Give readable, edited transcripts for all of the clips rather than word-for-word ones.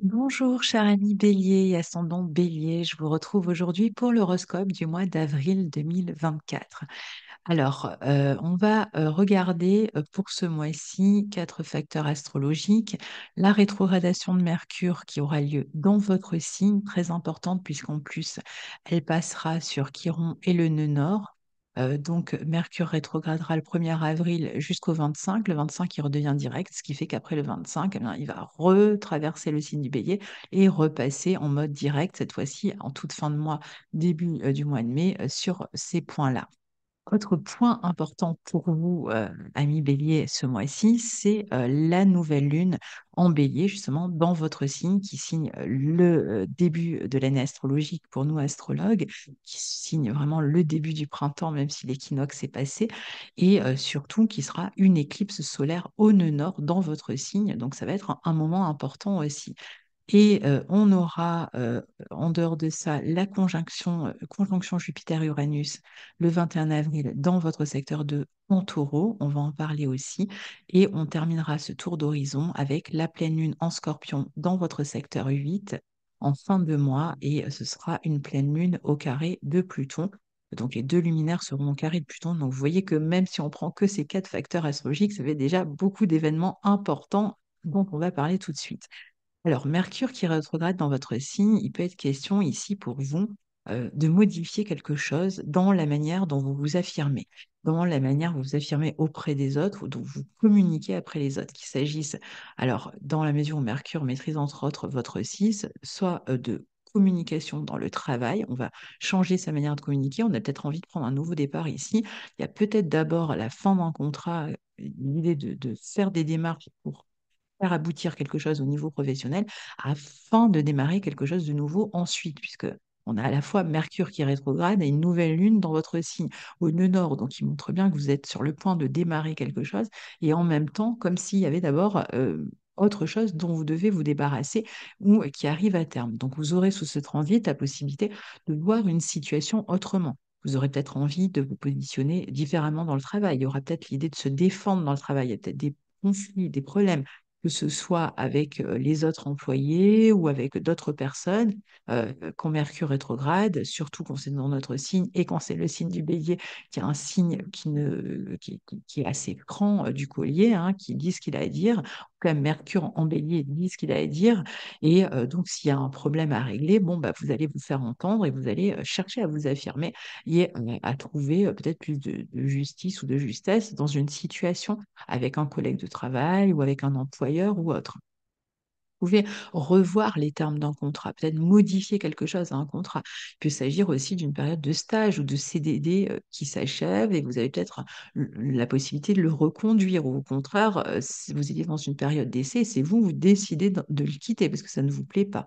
Bonjour, cher ami Bélier et ascendant Bélier, je vous retrouve aujourd'hui pour l'horoscope du mois d'avril 2024. Alors, on va regarder pour ce mois-ci quatre facteurs astrologiques. La rétrogradation de Mercure qui aura lieu dans votre signe, très importante puisqu'en plus, elle passera sur Chiron et le nœud nord. Donc, Mercure rétrogradera le 1er avril jusqu'au 25. Le 25, il redevient direct, ce qui fait qu'après le 25, eh bien, il va retraverser le signe du Bélier et repasser en mode direct, cette fois-ci en toute fin de mois, début du mois de mai, sur ces points-là. Autre point important pour vous, amis Bélier, ce mois-ci, c'est la nouvelle lune en Bélier, justement, dans votre signe, qui signe le début de l'année astrologique pour nous astrologues, qui signe vraiment le début du printemps, même si l'équinoxe est passé, et surtout qui sera une éclipse solaire au nœud nord dans votre signe. Donc, ça va être un moment important aussi. Et on aura, en dehors de ça, la conjonction Jupiter-Uranus le 21 avril dans votre secteur de en Taureau. On va en parler aussi. Et on terminera ce tour d'horizon avec la pleine lune en Scorpion dans votre secteur 8 en fin de mois. Et ce sera une pleine lune au carré de Pluton. Donc les deux luminaires seront au carré de Pluton. Donc vous voyez que même si on prend que ces quatre facteurs astrologiques, ça fait déjà beaucoup d'événements importants dont on va parler tout de suite. Alors, Mercure qui rétrograde dans votre signe, il peut être question ici pour vous de modifier quelque chose dans la manière dont vous vous affirmez, dans la manière dont vous vous affirmez auprès des autres ou dont vous communiquez après les autres. Qu'il s'agisse, alors, dans la mesure où Mercure maîtrise entre autres votre 6, soit de communication dans le travail, on va changer sa manière de communiquer, on a peut-être envie de prendre un nouveau départ ici. Il y a peut-être d'abord à la fin d'un contrat, l'idée de faire des démarches pour faire aboutir quelque chose au niveau professionnel afin de démarrer quelque chose de nouveau ensuite, puisque on a à la fois Mercure qui rétrograde et une nouvelle lune dans votre signe au nœud nord, donc il montre bien que vous êtes sur le point de démarrer quelque chose, et en même temps, comme s'il y avait d'abord autre chose dont vous devez vous débarrasser ou qui arrive à terme. Donc vous aurez sous ce transit la possibilité de voir une situation autrement. Vous aurez peut-être envie de vous positionner différemment dans le travail. Il y aura peut-être l'idée de se défendre dans le travail. Il y a peut-être des conflits, des problèmes, que ce soit avec les autres employés ou avec d'autres personnes, quand Mercure rétrograde, surtout quand c'est dans notre signe et quand c'est le signe du Bélier, qui est un signe qui est assez franc du collier, hein, qui dit ce qu'il a à dire. Comme Mercure en Bélier dit ce qu'il a à dire. Et donc, s'il y a un problème à régler, bon, bah, vous allez vous faire entendre et vous allez chercher à vous affirmer et à trouver peut-être plus de justice ou de justesse dans une situation avec un collègue de travail ou avec un employeur ou autre. Vous pouvez revoir les termes d'un contrat, peut-être modifier quelque chose à un contrat. Il peut s'agir aussi d'une période de stage ou de CDD qui s'achève et vous avez peut-être la possibilité de le reconduire ou au contraire, si vous étiez dans une période d'essai, c'est vous, vous décidez de le quitter parce que ça ne vous plaît pas.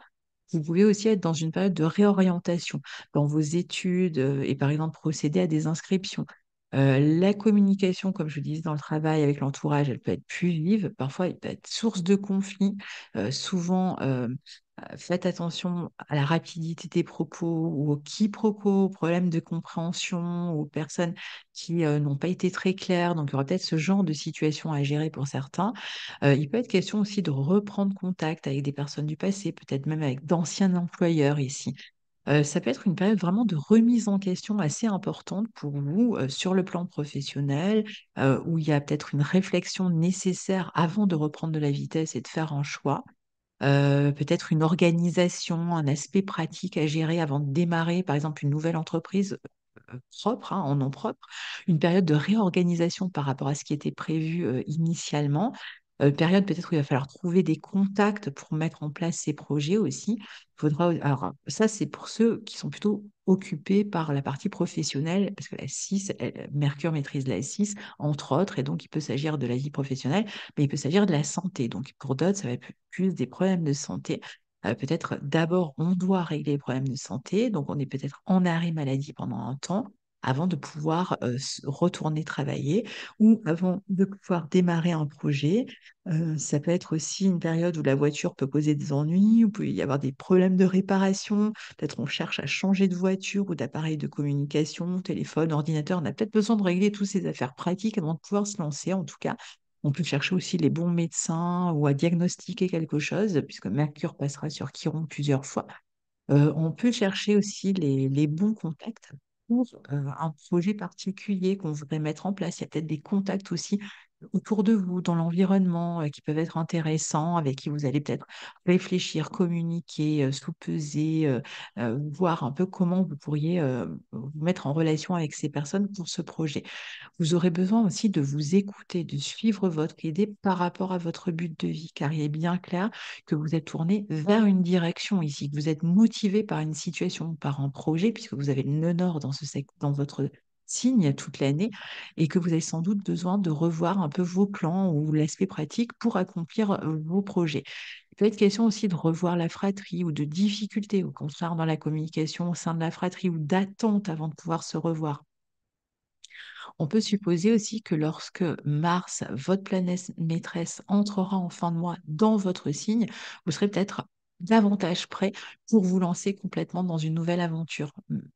Vous pouvez aussi être dans une période de réorientation dans vos études et par exemple procéder à des inscriptions. La communication, comme je vous disais, dans le travail avec l'entourage, elle peut être plus vive. Parfois, elle peut être source de conflits. Souvent, faites attention à la rapidité des propos ou aux quiproquos, aux problèmes de compréhension, aux personnes qui n'ont pas été très claires. Donc, il y aura peut-être ce genre de situation à gérer pour certains. Il peut être question aussi de reprendre contact avec des personnes du passé, peut-être même avec d'anciens employeurs ici. Ça peut être une période vraiment de remise en question assez importante pour vous, sur le plan professionnel, où il y a peut-être une réflexion nécessaire avant de reprendre de la vitesse et de faire un choix. Peut-être une organisation, un aspect pratique à gérer avant de démarrer, par exemple, une nouvelle entreprise, propre, hein, en nom propre. Une période de réorganisation par rapport à ce qui était prévu, initialement. Période peut-être où il va falloir trouver des contacts pour mettre en place ces projets aussi. Alors ça, c'est pour ceux qui sont plutôt occupés par la partie professionnelle, parce que la 6, Mercure maîtrise la 6, entre autres, et donc il peut s'agir de la vie professionnelle, mais il peut s'agir de la santé. Donc pour d'autres, ça va être plus des problèmes de santé peut-être d'abord, on doit régler les problèmes de santé, donc on est peut-être en arrêt maladie pendant un temps avant de pouvoir retourner travailler ou avant de pouvoir démarrer un projet. Ça peut être aussi une période où la voiture peut poser des ennuis, où il peut y avoir des problèmes de réparation. Peut-être on cherche à changer de voiture ou d'appareil de communication, téléphone, ordinateur. On a peut-être besoin de régler toutes ces affaires pratiques avant de pouvoir se lancer, en tout cas. On peut chercher aussi les bons médecins ou à diagnostiquer quelque chose, puisque Mercure passera sur Chiron plusieurs fois. On peut chercher aussi les bons contacts pour un projet particulier qu'on voudrait mettre en place. Il y a peut-être des contacts aussi autour de vous, dans l'environnement, qui peuvent être intéressants, avec qui vous allez peut-être réfléchir, communiquer, sous-peser, voir un peu comment vous pourriez vous mettre en relation avec ces personnes pour ce projet. Vous aurez besoin aussi de vous écouter, de suivre votre idée par rapport à votre but de vie, car il est bien clair que vous êtes tourné vers une direction ici, que vous êtes motivé par une situation, par un projet, puisque vous avez le nœud nord dans dans votre signe toute l'année, et que vous avez sans doute besoin de revoir un peu vos plans ou l'aspect pratique pour accomplir vos projets. Il peut être question aussi de revoir la fratrie ou de difficultés, au contraire, dans la communication au sein de la fratrie ou d'attente avant de pouvoir se revoir. On peut supposer aussi que lorsque Mars, votre planète maîtresse, entrera en fin de mois dans votre signe, vous serez peut-être davantage prêt pour vous lancer complètement dans une nouvelle aventure.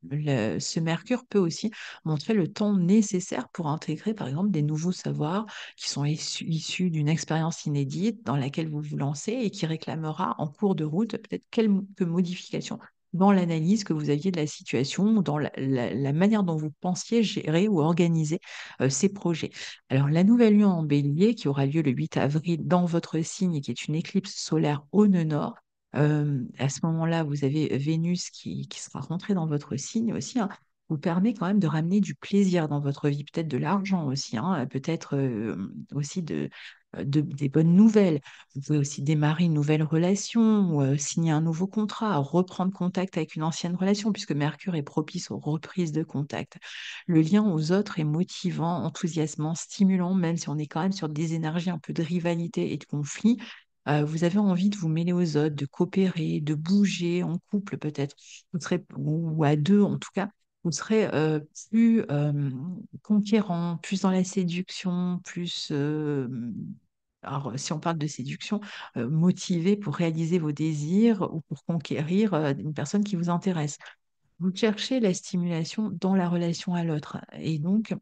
Ce Mercure peut aussi montrer le temps nécessaire pour intégrer, par exemple, des nouveaux savoirs qui sont issus d'une expérience inédite dans laquelle vous vous lancez et qui réclamera en cours de route peut-être quelques modifications dans l'analyse que vous aviez de la situation ou dans la manière dont vous pensiez gérer ou organiser ces projets. Alors, la nouvelle lune en bélier, qui aura lieu le 8 avril dans votre signe et qui est une éclipse solaire au nœud nord, à ce moment-là, vous avez Vénus qui sera rentrée dans votre signe aussi, hein, vous permet quand même de ramener du plaisir dans votre vie, peut-être de l'argent aussi, hein, peut-être aussi des bonnes nouvelles. Vous pouvez aussi démarrer une nouvelle relation, ou, signer un nouveau contrat, reprendre contact avec une ancienne relation, puisque Mercure est propice aux reprises de contact. Le lien aux autres est motivant, enthousiasmant, stimulant, même si on est quand même sur des énergies un peu de rivalité et de conflit. Vous avez envie de vous mêler aux autres, de coopérer, de bouger en couple peut-être, vous serez, ou à deux en tout cas, vous serez plus conquérant, plus dans la séduction, plus alors, si on parle de séduction, motivé pour réaliser vos désirs ou pour conquérir une personne qui vous intéresse. Vous cherchez la stimulation dans la relation à l'autre. Et donc,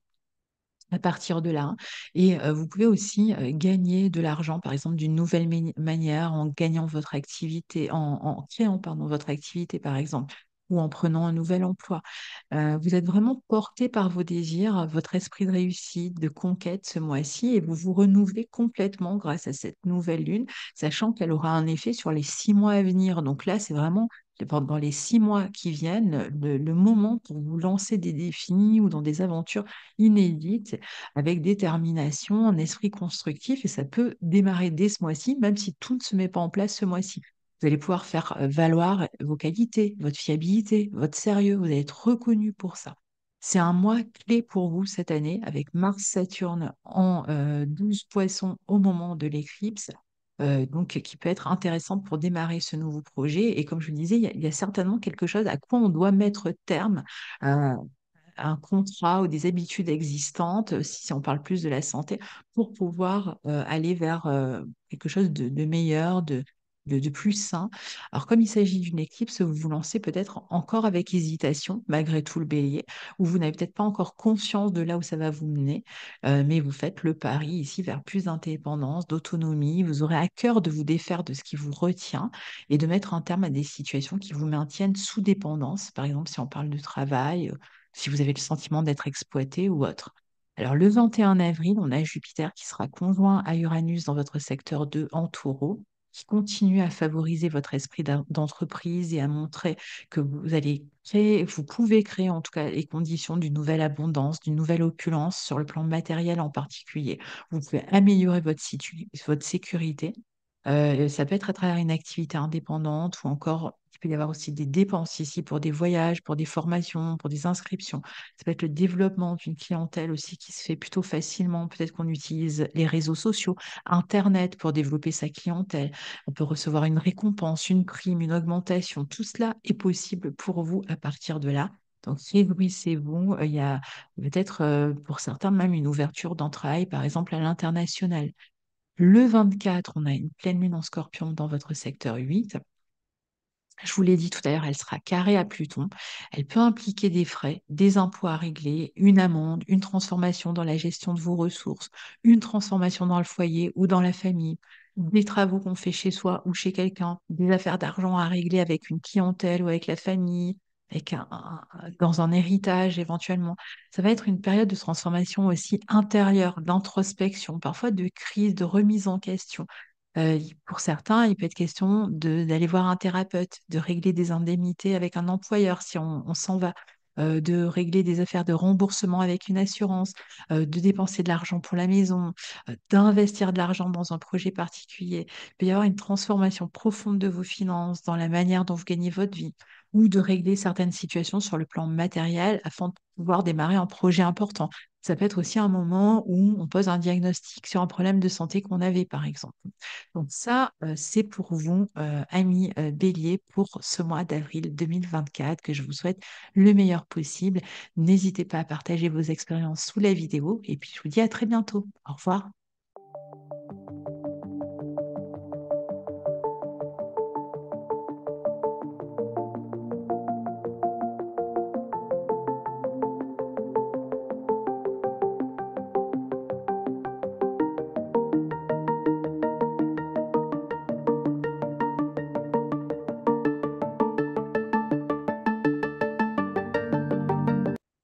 à partir de là, hein, et vous pouvez aussi gagner de l'argent, par exemple, d'une nouvelle manière, en gagnant votre activité, en créant, pardon, votre activité, par exemple, ou en prenant un nouvel emploi. Vous êtes vraiment porté par vos désirs, votre esprit de réussite, de conquête ce mois-ci, et vous vous renouvelez complètement grâce à cette nouvelle lune, sachant qu'elle aura un effet sur les 6 mois à venir. Donc là, c'est vraiment pendant les 6 mois qui viennent, le moment pour vous lancer des défis ou dans des aventures inédites, avec détermination, un esprit constructif, et ça peut démarrer dès ce mois-ci, même si tout ne se met pas en place ce mois-ci. Vous allez pouvoir faire valoir vos qualités, votre fiabilité, votre sérieux. Vous allez être reconnu pour ça. C'est un mois clé pour vous cette année, avec Mars-Saturne en 12 poissons au moment de l'éclipse, donc qui peut être intéressante pour démarrer ce nouveau projet. Et comme je le disais, il y a certainement quelque chose à quoi on doit mettre terme, euh, un contrat ou des habitudes existantes, si on parle plus de la santé, pour pouvoir aller vers quelque chose de meilleur, de plus sain. Alors, comme il s'agit d'une éclipse, vous vous lancez peut-être encore avec hésitation, malgré tout le bélier, ou vous n'avez peut-être pas encore conscience de là où ça va vous mener, mais vous faites le pari ici vers plus d'indépendance, d'autonomie. Vous aurez à cœur de vous défaire de ce qui vous retient et de mettre un terme à des situations qui vous maintiennent sous dépendance. Par exemple, si on parle de travail, si vous avez le sentiment d'être exploité ou autre. Alors, le 21 avril, on a Jupiter qui sera conjoint à Uranus dans votre secteur 2 en taureau, qui continue à favoriser votre esprit d'entreprise et à montrer que vous allez créer, vous pouvez créer en tout cas les conditions d'une nouvelle abondance, d'une nouvelle opulence sur le plan matériel en particulier. Vous pouvez améliorer votre sécurité. Ça peut être à travers une activité indépendante ou encore Il peut y avoir aussi des dépenses ici pour des voyages, pour des formations, pour des inscriptions. Ça peut être le développement d'une clientèle aussi qui se fait plutôt facilement. Peut-être qu'on utilise les réseaux sociaux, Internet pour développer sa clientèle. On peut recevoir une récompense, une prime, une augmentation. Tout cela est possible pour vous à partir de là. Donc, réjouissez-vous. Il y a peut-être pour certains même une ouverture d'entrailles, par exemple à l'international. Le 24, on a une pleine lune en Scorpion dans votre secteur 8. Je vous l'ai dit tout à l'heure, elle sera carrée à Pluton. Elle peut impliquer des frais, des impôts à régler, une amende, une transformation dans la gestion de vos ressources, une transformation dans le foyer ou dans la famille, des travaux qu'on fait chez soi ou chez quelqu'un, des affaires d'argent à régler avec une clientèle ou avec la famille, dans un héritage éventuellement. Ça va être une période de transformation aussi intérieure, d'introspection, parfois de crise, de remise en question. Pour certains, il peut être question d'aller voir un thérapeute, de régler des indemnités avec un employeur si on s'en va, de régler des affaires de remboursement avec une assurance, de dépenser de l'argent pour la maison, d'investir de l'argent dans un projet particulier. Il peut y avoir une transformation profonde de vos finances, dans la manière dont vous gagnez votre vie, ou de régler certaines situations sur le plan matériel afin de pouvoir démarrer un projet important. Ça peut être aussi un moment où on pose un diagnostic sur un problème de santé qu'on avait, par exemple. Donc ça, c'est pour vous, amis Bélier, pour ce mois d'avril 2024, que je vous souhaite le meilleur possible. N'hésitez pas à partager vos expériences sous la vidéo et puis je vous dis à très bientôt. Au revoir.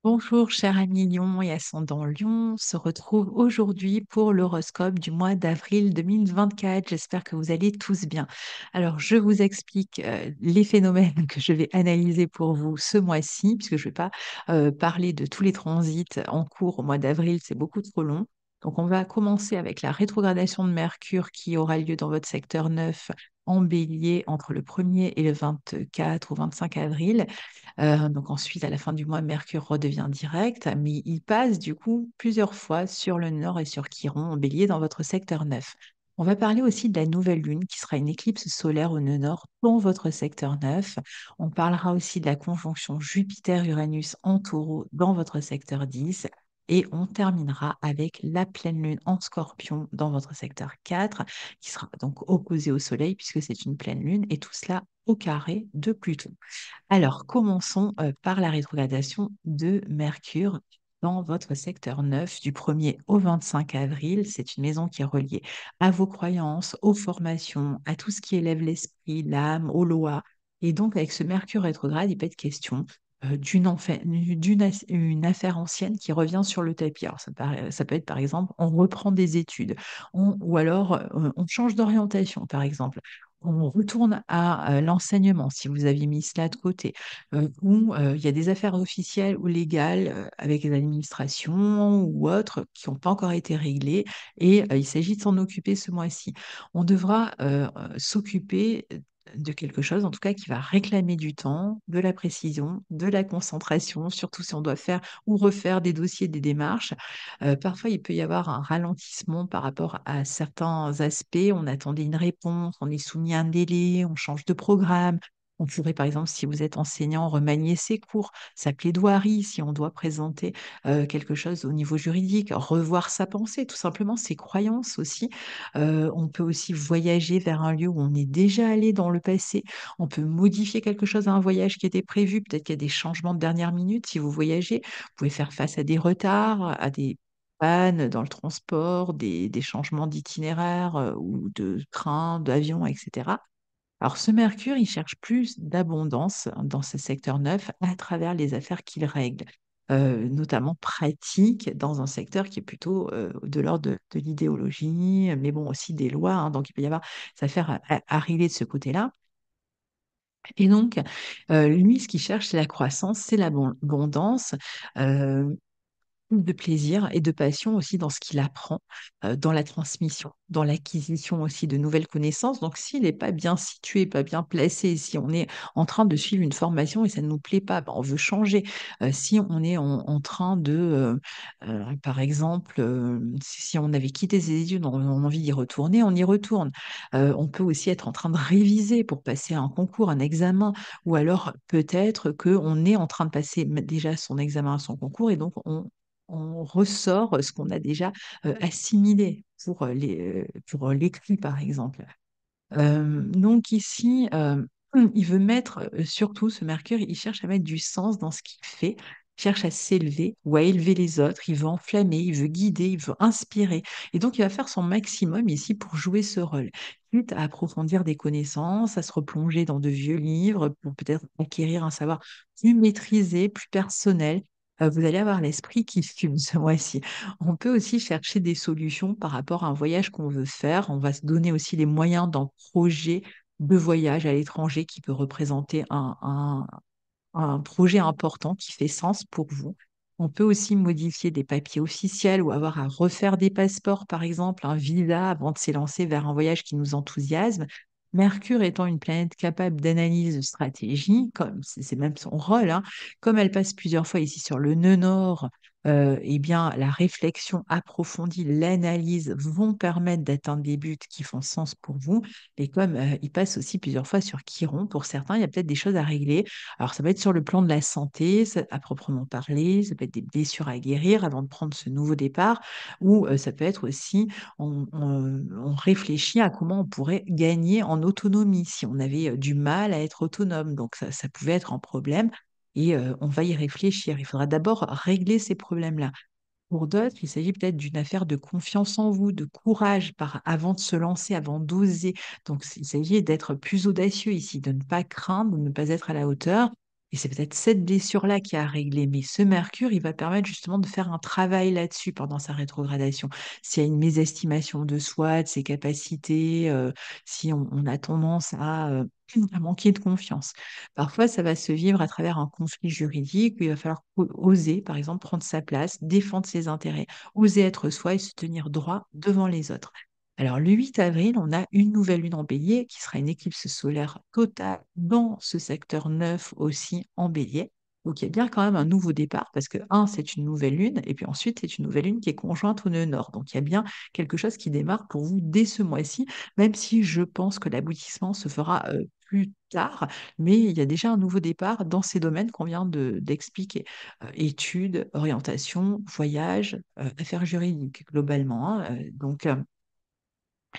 Bonjour, cher ami Lion et ascendant Lion, on se retrouve aujourd'hui pour l'horoscope du mois d'avril 2024. J'espère que vous allez tous bien. Alors, je vous explique les phénomènes que je vais analyser pour vous ce mois-ci, puisque je ne vais pas parler de tous les transits en cours au mois d'avril, c'est beaucoup trop long. Donc, on va commencer avec la rétrogradation de Mercure qui aura lieu dans votre secteur 9 en bélier entre le 1er et le 24 ou 25 avril. Donc ensuite, à la fin du mois, Mercure redevient direct, mais il passe du coup plusieurs fois sur le Nord et sur Chiron en bélier dans votre secteur 9. On va parler aussi de la nouvelle lune qui sera une éclipse solaire au nœud nord dans votre secteur 9. On parlera aussi de la conjonction Jupiter-Uranus en taureau dans votre secteur 10. Et on terminera avec la pleine lune en scorpion dans votre secteur 4, qui sera donc opposée au Soleil puisque c'est une pleine lune, et tout cela au carré de Pluton. Alors, commençons par la rétrogradation de Mercure dans votre secteur 9 du 1er au 25 avril. C'est une maison qui est reliée à vos croyances, aux formations, à tout ce qui élève l'esprit, l'âme, aux lois. Et donc, avec ce Mercure rétrograde, il peut être question une affaire ancienne qui revient sur le tapis. Alors, ça peut être, par exemple, on reprend des études, ou alors on change d'orientation, par exemple. On retourne à l'enseignement, si vous aviez mis cela de côté, ou il y a des affaires officielles ou légales avec les administrations ou autres qui n'ont pas encore été réglées et il s'agit de s'en occuper ce mois-ci. On devra s'occuper de quelque chose, en tout cas, qui va réclamer du temps, de la précision, de la concentration, surtout si on doit faire ou refaire des dossiers, des démarches. Parfois, il peut y avoir un ralentissement par rapport à certains aspects. On attendait une réponse, on est soumis à un délai, on change de programme. On pourrait, par exemple, si vous êtes enseignant, remanier ses cours, sa plaidoirie, si on doit présenter quelque chose au niveau juridique, revoir sa pensée, tout simplement ses croyances aussi. On peut aussi voyager vers un lieu où on est déjà allé dans le passé. On peut modifier quelque chose à un voyage qui était prévu. Peut-être qu'il y a des changements de dernière minute. Si vous voyagez, vous pouvez faire face à des retards, à des pannes dans le transport, des changements d'itinéraire ou de train, d'avion, etc. Alors, ce Mercure, il cherche plus d'abondance dans ce secteur 9 à travers les affaires qu'il règle, notamment pratiques dans un secteur qui est plutôt de l'ordre de l'idéologie, mais bon, aussi des lois, hein. Donc, il peut y avoir des affaires à régler de ce côté-là. Et donc, lui, ce qu'il cherche, c'est la croissance, c'est l'abondance. de plaisir et de passion aussi dans ce qu'il apprend, dans la transmission, dans l'acquisition aussi de nouvelles connaissances. Donc s'il n'est pas bien situé, pas bien placé, si on est en train de suivre une formation et ça ne nous plaît pas, ben, on veut changer. Si on est en train de, par exemple, si on avait quitté ses études, on a envie d'y retourner, on y retourne. On peut aussi être en train de réviser pour passer un concours, un examen, ou alors peut-être qu'on est en train de passer déjà son examen, son concours, et donc on ressort ce qu'on a déjà assimilé pour l'écrit, par exemple. Donc ici, il veut mettre surtout ce Mercure, il cherche à mettre du sens dans ce qu'il fait, il cherche à s'élever ou à élever les autres, il veut enflammer, il veut guider, il veut inspirer. Et donc, il va faire son maximum ici pour jouer ce rôle, quitte à approfondir des connaissances, à se replonger dans de vieux livres pour peut-être acquérir un savoir plus maîtrisé, plus personnel. Vous allez avoir l'esprit qui fume ce mois-ci. On peut aussi chercher des solutions par rapport à un voyage qu'on veut faire. On va se donner aussi les moyens d'un projet de voyage à l'étranger qui peut représenter un projet important qui fait sens pour vous. On peut aussi modifier des papiers officiels ou avoir à refaire des passeports, par exemple, un visa avant de s'élancer vers un voyage qui nous enthousiasme. Mercure étant une planète capable d'analyse de stratégie, comme c'est même son rôle, hein, comme elle passe plusieurs fois ici sur le nœud nord, eh bien, la réflexion approfondie, l'analyse vont permettre d'atteindre des buts qui font sens pour vous. Et comme il passe aussi plusieurs fois sur Chiron, pour certains, il y a peut-être des choses à régler. Alors, ça va être sur le plan de la santé, à proprement parler, ça peut être des blessures à guérir avant de prendre ce nouveau départ, ou ça peut être aussi, on réfléchit à comment on pourrait gagner en autonomie si on avait du mal à être autonome. Donc, ça pouvait être un problème et on va y réfléchir. Il faudra d'abord régler ces problèmes-là. Pour d'autres, il s'agit peut-être d'une affaire de confiance en vous, de courage avant de se lancer, avant d'oser. Donc, il s'agit d'être plus audacieux ici, de ne pas craindre, de ne pas être à la hauteur. Et c'est peut-être cette blessure-là qui a réglé. Mais ce Mercure, il va permettre justement de faire un travail là-dessus pendant sa rétrogradation. S'il y a une mésestimation de soi, de ses capacités, si on a tendance à manquer de confiance. Parfois, ça va se vivre à travers un conflit juridique où il va falloir oser, par exemple, prendre sa place, défendre ses intérêts, oser être soi et se tenir droit devant les autres. Alors, le 8 avril, on a une nouvelle lune en bélier qui sera une éclipse solaire totale dans ce secteur 9 aussi en bélier. Donc, il y a bien quand même un nouveau départ parce que, un, c'est une nouvelle lune et puis ensuite, c'est une nouvelle lune qui est conjointe au nœud nord. Donc, il y a bien quelque chose qui démarre pour vous dès ce mois-ci, même si je pense que l'aboutissement se fera plus tard, mais il y a déjà un nouveau départ dans ces domaines qu'on vient d'expliquer. Études, orientation, voyage, affaires juridiques, globalement, hein. Donc,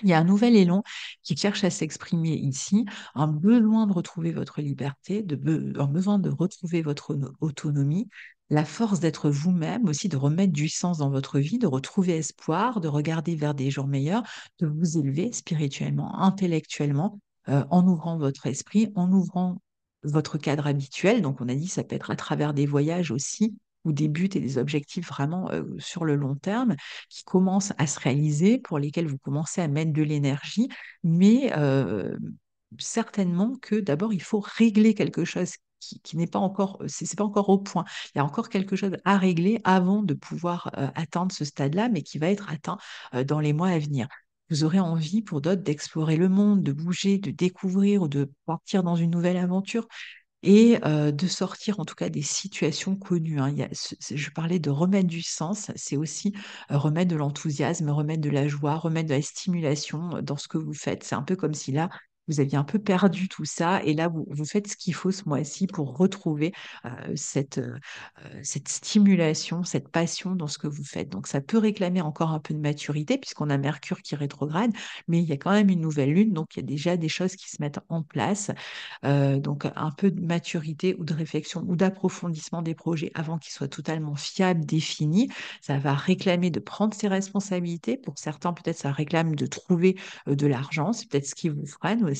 il y a un nouvel élan qui cherche à s'exprimer ici, un besoin de retrouver votre liberté, un besoin de retrouver votre autonomie, la force d'être vous-même, aussi de remettre du sens dans votre vie, de retrouver espoir, de regarder vers des jours meilleurs, de vous élever spirituellement, intellectuellement, en ouvrant votre esprit, en ouvrant votre cadre habituel. Donc, on a dit, ça peut être à travers des voyages aussi, ou des buts et des objectifs vraiment sur le long terme qui commencent à se réaliser, pour lesquels vous commencez à mettre de l'énergie, mais certainement que d'abord, il faut régler quelque chose qui n'est pas encore, c'est pas encore au point. Il y a encore quelque chose à régler avant de pouvoir atteindre ce stade-là, mais qui va être atteint dans les mois à venir. Vous aurez envie, pour d'autres, d'explorer le monde, de bouger, de découvrir ou de partir dans une nouvelle aventure et de sortir en tout cas des situations connues, hein. Je parlais de remettre du sens, c'est aussi remettre de l'enthousiasme, remettre de la joie, remettre de la stimulation dans ce que vous faites. C'est un peu comme si là, vous aviez un peu perdu tout ça et là, vous faites ce qu'il faut ce mois-ci pour retrouver cette stimulation, cette passion dans ce que vous faites. Donc ça peut réclamer encore un peu de maturité puisqu'on a Mercure qui rétrograde, mais il y a quand même une nouvelle lune, donc il y a déjà des choses qui se mettent en place. Donc un peu de maturité ou de réflexion ou d'approfondissement des projets avant qu'ils soient totalement fiables, définis. Ça va réclamer de prendre ses responsabilités. Pour certains, peut-être ça réclame de trouver de l'argent. C'est peut-être ce qui vous freine aussi.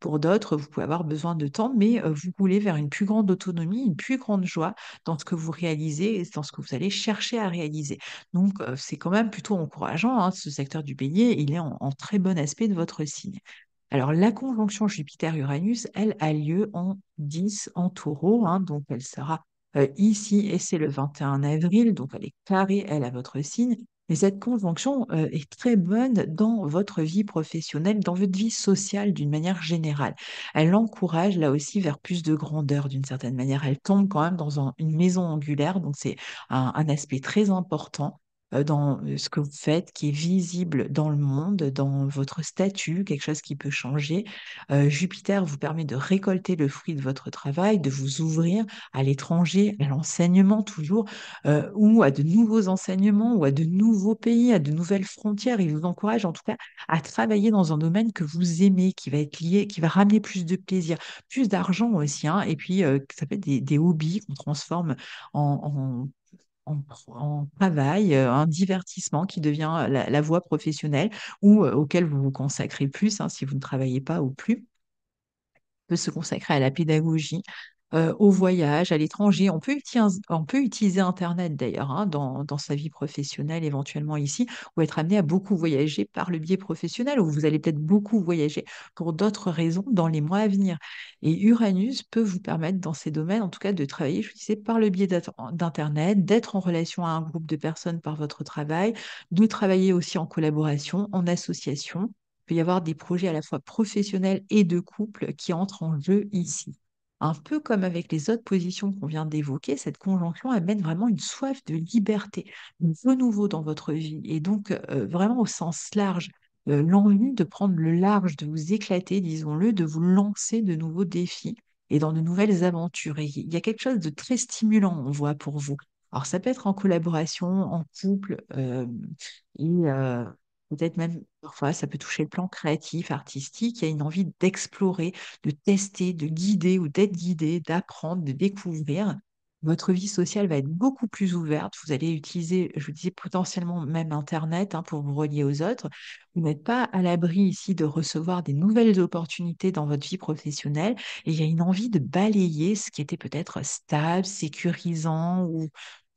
Pour d'autres, vous pouvez avoir besoin de temps, mais vous voulez vers une plus grande autonomie, une plus grande joie dans ce que vous réalisez et dans ce que vous allez chercher à réaliser. Donc, c'est quand même plutôt encourageant, hein, ce secteur du bélier. Il est en très bon aspect de votre signe. Alors, la conjonction Jupiter-Uranus, elle, a lieu en 10 en taureau, hein, donc elle sera ici, et c'est le 21 avril, donc elle est carrée, elle, à votre signe. Et cette conjonction est très bonne dans votre vie professionnelle, dans votre vie sociale d'une manière générale. Elle encourage là aussi vers plus de grandeur d'une certaine manière. Elle tombe quand même dans une maison angulaire, donc c'est un aspect très important dans ce que vous faites, qui est visible dans le monde, dans votre statut, quelque chose qui peut changer. Jupiter vous permet de récolter le fruit de votre travail, de vous ouvrir à l'étranger, à l'enseignement toujours, ou à de nouveaux enseignements, ou à de nouveaux pays, à de nouvelles frontières. Il vous encourage en tout cas à travailler dans un domaine que vous aimez, qui va être lié, qui va ramener plus de plaisir, plus d'argent aussi, hein, et puis ça peut être des hobbies qu'on transforme en, en travail, un divertissement qui devient la voie professionnelle ou auquel vous vous consacrez plus, hein, si vous ne travaillez pas ou plus peut se consacrer à la pédagogie, au voyage, à l'étranger. On peut utiliser Internet d'ailleurs, hein, dans sa vie professionnelle, éventuellement ici, ou être amené à beaucoup voyager par le biais professionnel, ou vous allez peut-être beaucoup voyager pour d'autres raisons dans les mois à venir. Et Uranus peut vous permettre dans ces domaines, en tout cas, de travailler, je disais, par le biais d'Internet, d'être en relation à un groupe de personnes par votre travail, de travailler aussi en collaboration, en association. Il peut y avoir des projets à la fois professionnels et de couple qui entrent en jeu ici. Un peu comme avec les autres positions qu'on vient d'évoquer, cette conjonction amène vraiment une soif de liberté, de renouveau dans votre vie. Et donc, vraiment au sens large, l'envie de prendre le large, de vous éclater, disons-le, de vous lancer de nouveaux défis et dans de nouvelles aventures. Et il y a quelque chose de très stimulant, on voit, pour vous. Alors, ça peut être en collaboration, en couple, et peut-être même parfois, ça peut toucher le plan créatif, artistique. Il y a une envie d'explorer, de tester, de guider ou d'être guidé, d'apprendre, de découvrir. Votre vie sociale va être beaucoup plus ouverte. Vous allez utiliser, je vous disais, potentiellement même Internet, hein, pour vous relier aux autres. Vous n'êtes pas à l'abri ici de recevoir des nouvelles opportunités dans votre vie professionnelle. Et il y a une envie de balayer ce qui était peut-être stable, sécurisant ou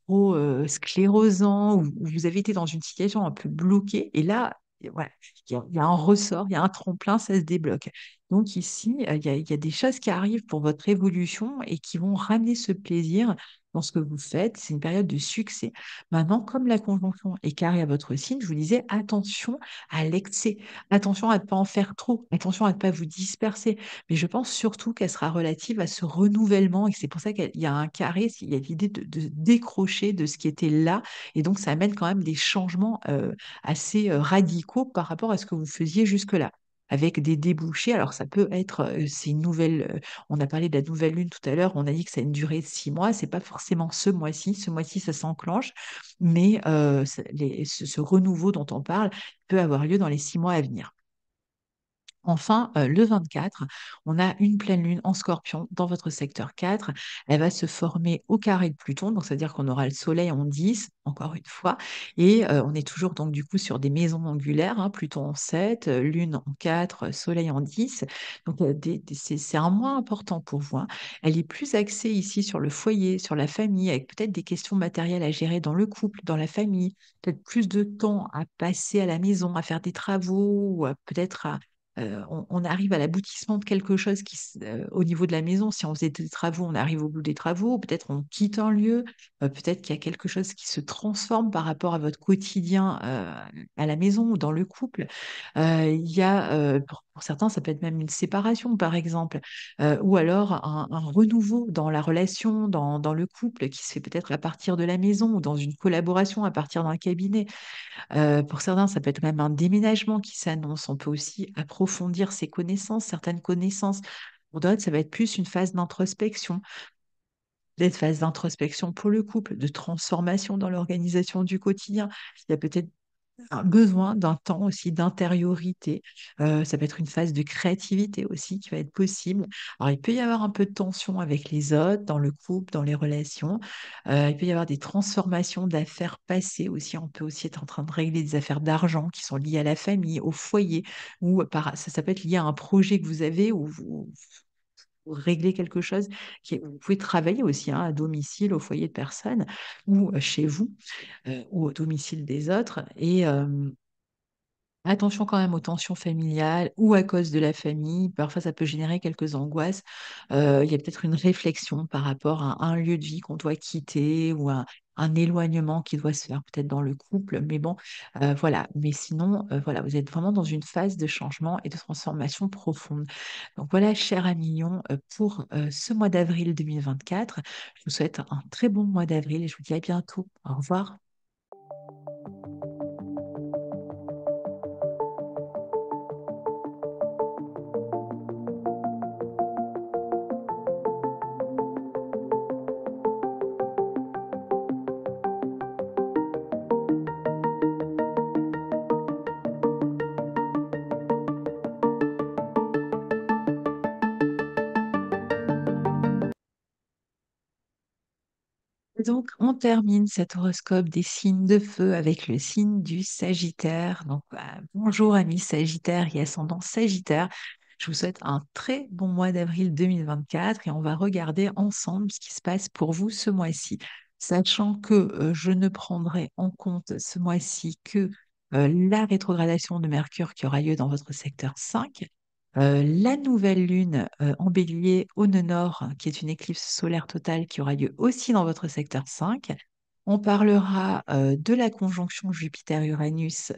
trop sclérosant, où vous avez été dans une situation un peu bloquée. Et là, voilà, il y a un ressort, il y a un tremplin, ça se débloque. Donc ici, il y a des choses qui arrivent pour votre évolution et qui vont ramener ce plaisir dans ce que vous faites. C'est une période de succès. Maintenant, comme la conjonction est carrée à votre signe, je vous disais, attention à l'excès, attention à ne pas en faire trop, attention à ne pas vous disperser. Mais je pense surtout qu'elle sera relative à ce renouvellement et que c'est pour ça qu'il y a un carré, il y a l'idée de décrocher de ce qui était là. Et donc, ça amène quand même des changements assez radicaux par rapport à ce que vous faisiez jusque-là. Avec des débouchés, alors ça peut être, c'est une nouvelle, on a parlé de la nouvelle lune tout à l'heure, on a dit que ça a une durée de 6 mois, c'est pas forcément ce mois-ci ça s'enclenche, mais ce renouveau dont on parle peut avoir lieu dans les 6 mois à venir. Enfin, le 24, on a une pleine lune en Scorpion dans votre secteur 4. Elle va se former au carré de Pluton, donc c'est-à-dire qu'on aura le Soleil en 10, encore une fois, et on est toujours donc du coup sur des maisons angulaires, hein, Pluton en 7, Lune en 4, Soleil en 10. Donc c'est un mois important pour vous, hein. Elle est plus axée ici sur le foyer, sur la famille, avec peut-être des questions matérielles à gérer dans le couple, dans la famille, peut-être plus de temps à passer à la maison, à faire des travaux, ou peut-être on arrive à l'aboutissement de quelque chose au niveau de la maison. Si on faisait des travaux, on arrive au bout des travaux. Peut-être on quitte un lieu. Peut-être qu'il y a quelque chose qui se transforme par rapport à votre quotidien à la maison ou dans le couple. Il y a, pour certains, ça peut être même une séparation, par exemple, ou alors un renouveau dans la relation, dans le couple, qui se fait peut-être à partir de la maison ou dans une collaboration à partir d'un cabinet. Pour certains, ça peut être même un déménagement qui s'annonce. On peut aussi approfondir ses connaissances, certaines connaissances. Pour d'autres, ça va être plus une phase d'introspection, peut-être phase d'introspection pour le couple, de transformation dans l'organisation du quotidien. Il y a peut-être un besoin d'un temps aussi d'intériorité. Ça peut être une phase de créativité aussi qui va être possible. Alors, il peut y avoir un peu de tension avec les autres, dans le couple, dans les relations. Il peut y avoir des transformations d'affaires passées aussi. On peut aussi être en train de régler des affaires d'argent qui sont liées à la famille, au foyer, ou ça peut être lié à un projet que vous avez ou vous réglez quelque chose. Vous pouvez travailler aussi, hein, à domicile, au foyer de personnes ou chez vous ou au domicile des autres. Attention quand même aux tensions familiales ou à cause de la famille. Parfois, ça peut générer quelques angoisses. Il y a peut-être une réflexion par rapport à un lieu de vie qu'on doit quitter ou un éloignement qui doit se faire peut-être dans le couple. Mais bon, voilà. Mais sinon, voilà, vous êtes vraiment dans une phase de changement et de transformation profonde. Donc voilà, cher Amillon, pour ce mois d'avril 2024, je vous souhaite un très bon mois d'avril et je vous dis à bientôt. Au revoir. Donc, on termine cet horoscope des signes de feu avec le signe du Sagittaire. Donc, bonjour amis Sagittaires et ascendant Sagittaire. Je vous souhaite un très bon mois d'avril 2024 et on va regarder ensemble ce qui se passe pour vous ce mois-ci. Sachant que je ne prendrai en compte ce mois-ci que la rétrogradation de Mercure qui aura lieu dans votre secteur 5, la nouvelle lune en bélier au nœud nord, qui est une éclipse solaire totale qui aura lieu aussi dans votre secteur 5. On parlera de la conjonction Jupiter-Uranus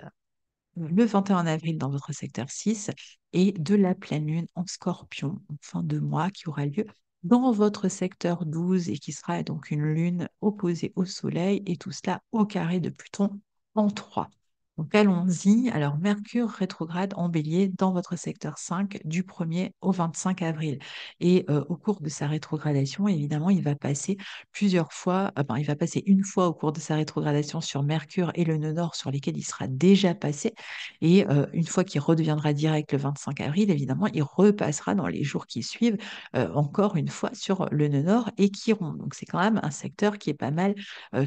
le 21 avril dans votre secteur 6 et de la pleine lune en scorpion en fin de mois qui aura lieu dans votre secteur 12 et qui sera donc une lune opposée au soleil et tout cela au carré de Pluton en 3. Donc allons-y. Alors Mercure rétrograde en bélier dans votre secteur 5 du 1er au 25 avril. Et au cours de sa rétrogradation, évidemment, il va passer plusieurs fois, enfin, il va passer une fois au cours de sa rétrogradation sur Mercure et le nœud nord sur lesquels il sera déjà passé. Et une fois qu'il redeviendra direct le 25 avril, évidemment, il repassera dans les jours qui suivent encore une fois sur le nœud nord et Chiron. Donc c'est quand même un secteur qui est pas mal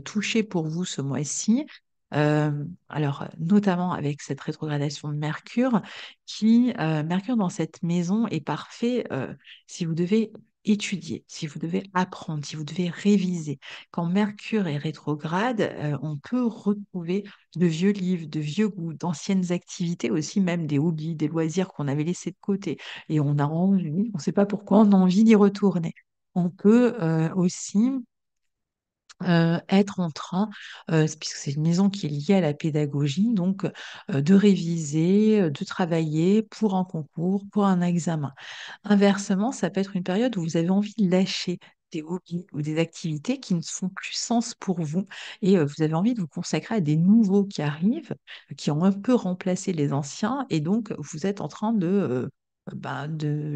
touché pour vous ce mois-ci. Alors, notamment avec cette rétrogradation de Mercure, Mercure dans cette maison est parfait si vous devez étudier, si vous devez apprendre, si vous devez réviser. Quand Mercure est rétrograde, on peut retrouver de vieux livres, de vieux goûts, d'anciennes activités aussi, même des hobbies, des loisirs qu'on avait laissés de côté. Et on a envie, on ne sait pas pourquoi, on a envie d'y retourner. On peut aussi être en train, puisque c'est une maison qui est liée à la pédagogie, donc de réviser, de travailler pour un concours, pour un examen. Inversement, ça peut être une période où vous avez envie de lâcher des hobbies ou des activités qui ne font plus sens pour vous et vous avez envie de vous consacrer à des nouveaux qui arrivent, qui ont un peu remplacé les anciens et donc vous êtes en train de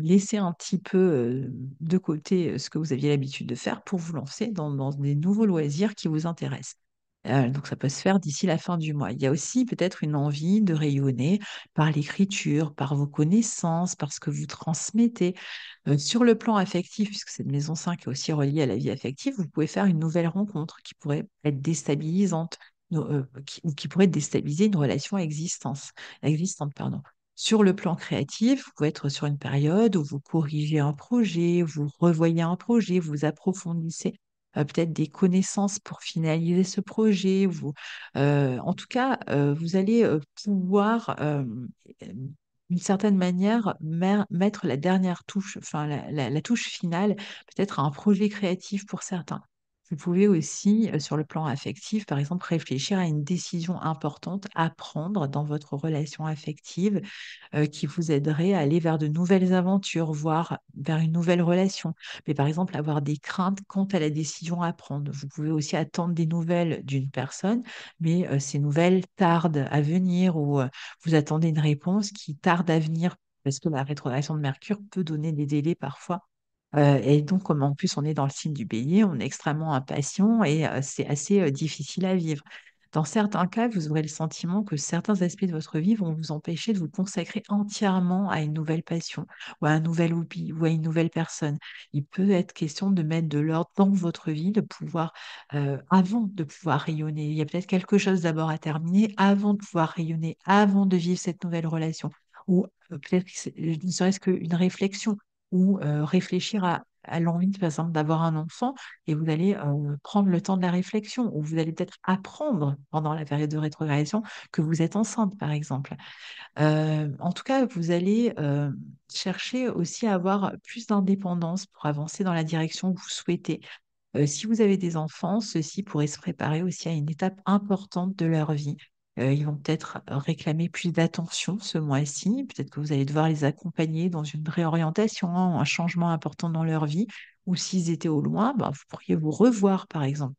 laisser un petit peu de côté ce que vous aviez l'habitude de faire pour vous lancer dans des nouveaux loisirs qui vous intéressent. Donc ça peut se faire d'ici la fin du mois. Il y a aussi peut-être une envie de rayonner par l'écriture, par vos connaissances, par ce que vous transmettez. Sur le plan affectif, puisque cette maison 5 est aussi reliée à la vie affective, vous pouvez faire une nouvelle rencontre qui pourrait être déstabilisante ou qui pourrait déstabiliser une relation existante. Pardon. Sur le plan créatif, vous pouvez être sur une période où vous corrigez un projet, vous revoyez un projet, vous approfondissez peut-être des connaissances pour finaliser ce projet. En tout cas, vous allez pouvoir d'une certaine manière, mettre la dernière touche, enfin la touche finale, peut-être à un projet créatif pour certains. Vous pouvez aussi, sur le plan affectif, par exemple, réfléchir à une décision importante à prendre dans votre relation affective qui vous aiderait à aller vers de nouvelles aventures, voire vers une nouvelle relation. Mais par exemple, avoir des craintes quant à la décision à prendre. Vous pouvez aussi attendre des nouvelles d'une personne, mais ces nouvelles tardent à venir ou vous attendez une réponse qui tarde à venir parce que la rétrogradation de Mercure peut donner des délais parfois. Et donc, comme en plus on est dans le signe du bélier, on est extrêmement impatient et c'est assez difficile à vivre. Dans certains cas, vous aurez le sentiment que certains aspects de votre vie vont vous empêcher de vous consacrer entièrement à une nouvelle passion ou à un nouvel hobby ou à une nouvelle personne. Il peut être question de mettre de l'ordre dans votre vie, de pouvoir, avant de pouvoir rayonner. Il y a peut-être quelque chose d'abord à terminer avant de pouvoir rayonner, avant de vivre cette nouvelle relation. Ou peut-être que ne serait-ce qu'une réflexion ou réfléchir à à l'envie, par exemple, d'avoir un enfant et vous allez prendre le temps de la réflexion ou vous allez peut-être apprendre pendant la période de rétrogradation que vous êtes enceinte, par exemple. En tout cas, vous allez chercher aussi à avoir plus d'indépendance pour avancer dans la direction que vous souhaitez. Si vous avez des enfants, ceux-ci pourraient se préparer aussi à une étape importante de leur vie. Ils vont peut-être réclamer plus d'attention ce mois-ci. Peut-être que vous allez devoir les accompagner dans une réorientation, un changement important dans leur vie. Ou s'ils étaient au loin, ben, vous pourriez vous revoir, par exemple.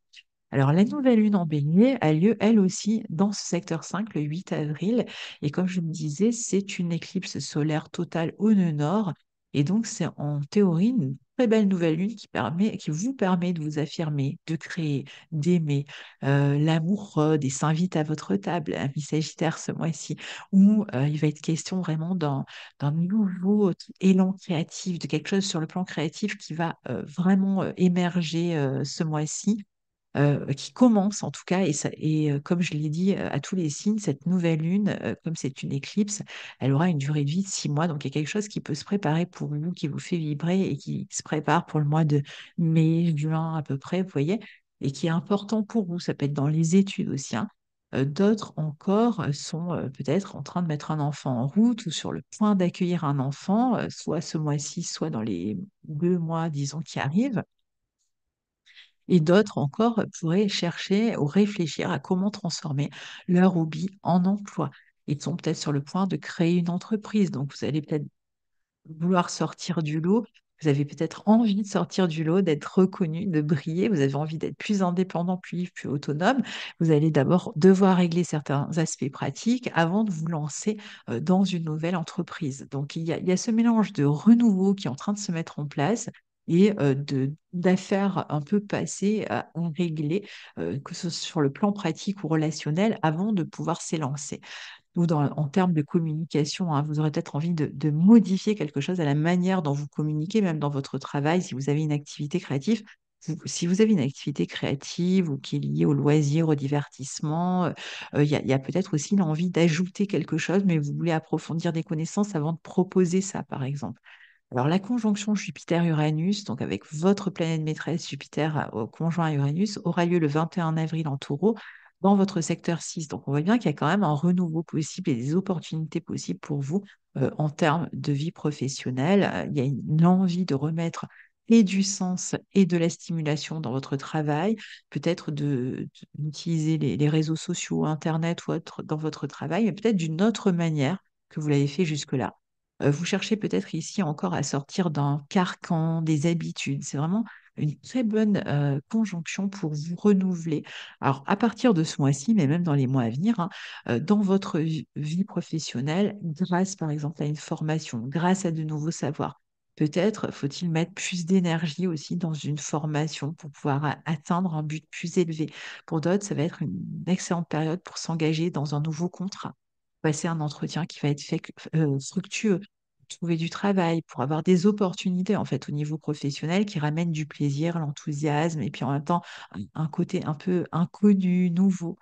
Alors, la nouvelle lune en bélier a lieu, elle aussi, dans ce secteur 5, le 8 avril. Et comme je le disais, c'est une éclipse solaire totale au nœud nord. Et donc, c'est en théorie une très belle nouvelle lune qui vous permet de vous affirmer, de créer, d'aimer. L'amour rôde et s'invite à votre table, ami Sagittaire, ce mois-ci, où il va être question vraiment d'un nouveau élan créatif, de quelque chose sur le plan créatif qui va vraiment émerger ce mois-ci qui commence en tout cas, comme je l'ai dit à tous les signes, cette nouvelle lune, comme c'est une éclipse, elle aura une durée de vie de 6 mois. Donc il y a quelque chose qui peut se préparer pour vous, qui vous fait vibrer et qui se prépare pour le mois de mai, juin à peu près, vous voyez, et qui est important pour vous. Ça peut être dans les études aussi, hein. D'autres encore sont peut-être en train de mettre un enfant en route ou sur le point d'accueillir un enfant, soit ce mois-ci, soit dans les 2 mois, disons, qui arrivent. Et d'autres encore pourraient chercher ou réfléchir à comment transformer leur hobby en emploi. Ils sont peut-être sur le point de créer une entreprise, donc vous allez peut-être vouloir sortir du lot. Vous avez peut-être envie de sortir du lot, d'être reconnu, de briller. Vous avez envie d'être plus indépendant, plus libre, plus autonome. Vous allez d'abord devoir régler certains aspects pratiques avant de vous lancer dans une nouvelle entreprise. Donc, il y a ce mélange de renouveau qui est en train de se mettre en place et d'affaires un peu passées à régler, que ce soit sur le plan pratique ou relationnel, avant de pouvoir s'élancer ou en termes de communication, hein, vous aurez peut-être envie de modifier quelque chose à la manière dont vous communiquez, même dans votre travail, si vous avez une activité créative. Si vous avez une activité créative ou qui est liée au loisir, au divertissement, il y a peut-être aussi l'envie d'ajouter quelque chose, mais vous voulez approfondir des connaissances avant de proposer ça, par exemple. Alors, la conjonction Jupiter-Uranus, donc avec votre planète maîtresse Jupiter au conjoint à Uranus, aura lieu le 21 avril en Taureau dans votre secteur 6. Donc, on voit bien qu'il y a quand même un renouveau possible et des opportunités possibles pour vous en termes de vie professionnelle. Il y a une envie de remettre et du sens et de la stimulation dans votre travail, peut-être d'utiliser les réseaux sociaux, Internet ou autre dans votre travail, mais peut-être d'une autre manière que vous l'avez fait jusque-là. Vous cherchez peut-être ici encore à sortir d'un carcan, des habitudes. C'est vraiment une très bonne conjonction pour vous renouveler. Alors, à partir de ce mois-ci, mais même dans les mois à venir, hein, dans votre vie professionnelle, grâce par exemple à une formation, grâce à de nouveaux savoirs, peut-être faut-il mettre plus d'énergie aussi dans une formation pour pouvoir atteindre un but plus élevé. Pour d'autres, ça va être une excellente période pour s'engager dans un nouveau contrat, passer un entretien qui va être fructueux, trouver du travail, pour avoir des opportunités en fait au niveau professionnel qui ramènent du plaisir, l'enthousiasme et puis en même temps un côté un peu inconnu, nouveau,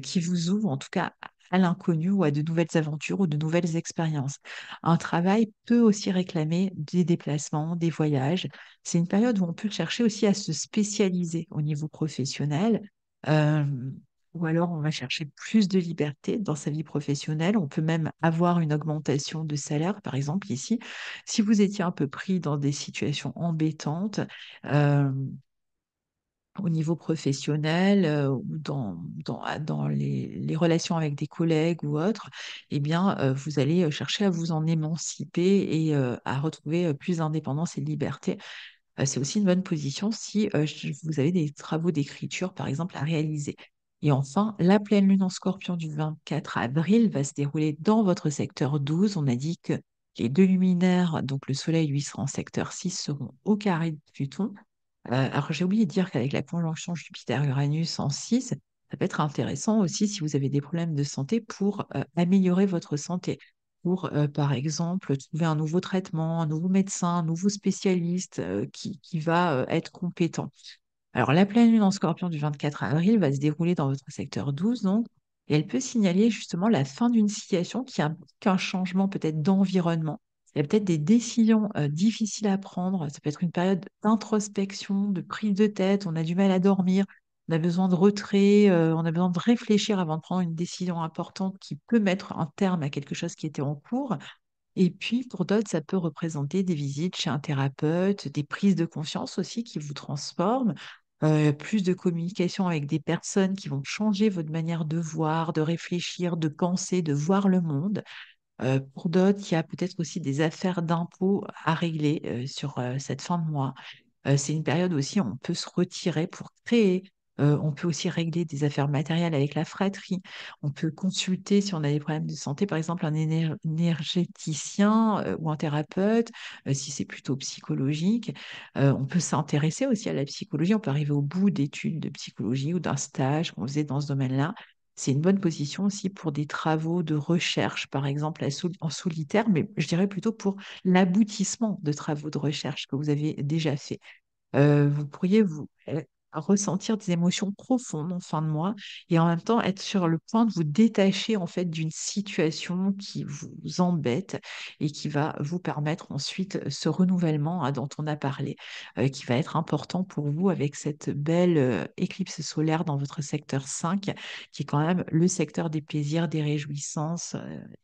qui vous ouvre en tout cas à l'inconnu ou à de nouvelles aventures ou de nouvelles expériences. Un travail peut aussi réclamer des déplacements, des voyages. C'est une période où on peut chercher aussi à se spécialiser au niveau professionnel. Euh, ou alors, on va chercher plus de liberté dans sa vie professionnelle. On peut même avoir une augmentation de salaire, par exemple, ici. Si vous étiez un peu pris dans des situations embêtantes, euh, au niveau professionnel ou dans les relations avec des collègues ou autres, eh bien, vous allez chercher à vous en émanciper et à retrouver plus d'indépendance et de liberté. C'est aussi une bonne position si vous avez des travaux d'écriture, par exemple, à réaliser. Et enfin, la pleine lune en Scorpion du 24 avril va se dérouler dans votre secteur 12. On a dit que les deux luminaires, donc le Soleil, lui, sera en secteur 6, seront au carré de Pluton. Alors, j'ai oublié de dire qu'avec la conjonction Jupiter-Uranus en 6, ça peut être intéressant aussi si vous avez des problèmes de santé pour améliorer votre santé. Pour, par exemple, trouver un nouveau traitement, un nouveau médecin, un nouveau spécialiste qui va être compétent. Alors, la pleine lune en Scorpion du 24 avril va se dérouler dans votre secteur 12, donc, et elle peut signaler justement la fin d'une situation qui implique un changement peut-être d'environnement. Il y a peut-être des décisions difficiles à prendre. Ça peut être une période d'introspection, de prise de tête. On a du mal à dormir. On a besoin de retrait. On a besoin de réfléchir avant de prendre une décision importante qui peut mettre un terme à quelque chose qui était en cours. Et puis, pour d'autres, ça peut représenter des visites chez un thérapeute, des prises de conscience aussi qui vous transforment, plus de communication avec des personnes qui vont changer votre manière de voir, de réfléchir, de penser, de voir le monde. Pour d'autres, il y a peut-être aussi des affaires d'impôts à régler sur cette fin de mois. C'est une période aussi où on peut se retirer pour créer. On peut aussi régler des affaires matérielles avec la fratrie. On peut consulter si on a des problèmes de santé, par exemple un énergéticien ou un thérapeute, si c'est plutôt psychologique. On peut s'intéresser aussi à la psychologie. On peut arriver au bout d'études de psychologie ou d'un stage qu'on faisait dans ce domaine-là. C'est une bonne position aussi pour des travaux de recherche, par exemple en solitaire, mais je dirais plutôt pour l'aboutissement de travaux de recherche que vous avez déjà fait. Vous pourriez ressentir des émotions profondes en fin de mois et en même temps être sur le point de vous détacher en fait d'une situation qui vous embête et qui va vous permettre ensuite ce renouvellement dont on a parlé, qui va être important pour vous avec cette belle éclipse solaire dans votre secteur 5, qui est quand même le secteur des plaisirs, des réjouissances,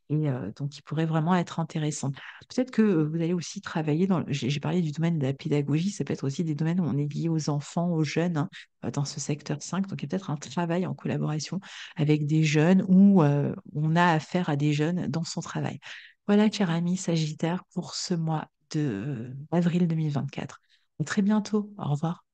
et donc qui pourrait vraiment être intéressant. Peut-être que vous allez aussi travailler j'ai parlé du domaine de la pédagogie, ça peut être aussi des domaines où on est lié aux enfants, aux jeunes, hein, dans ce secteur 5. Donc, il y a peut-être un travail en collaboration avec des jeunes où on a affaire à des jeunes dans son travail. Voilà, cher ami Sagittaire, pour ce mois d'avril 2024. À très bientôt. Au revoir.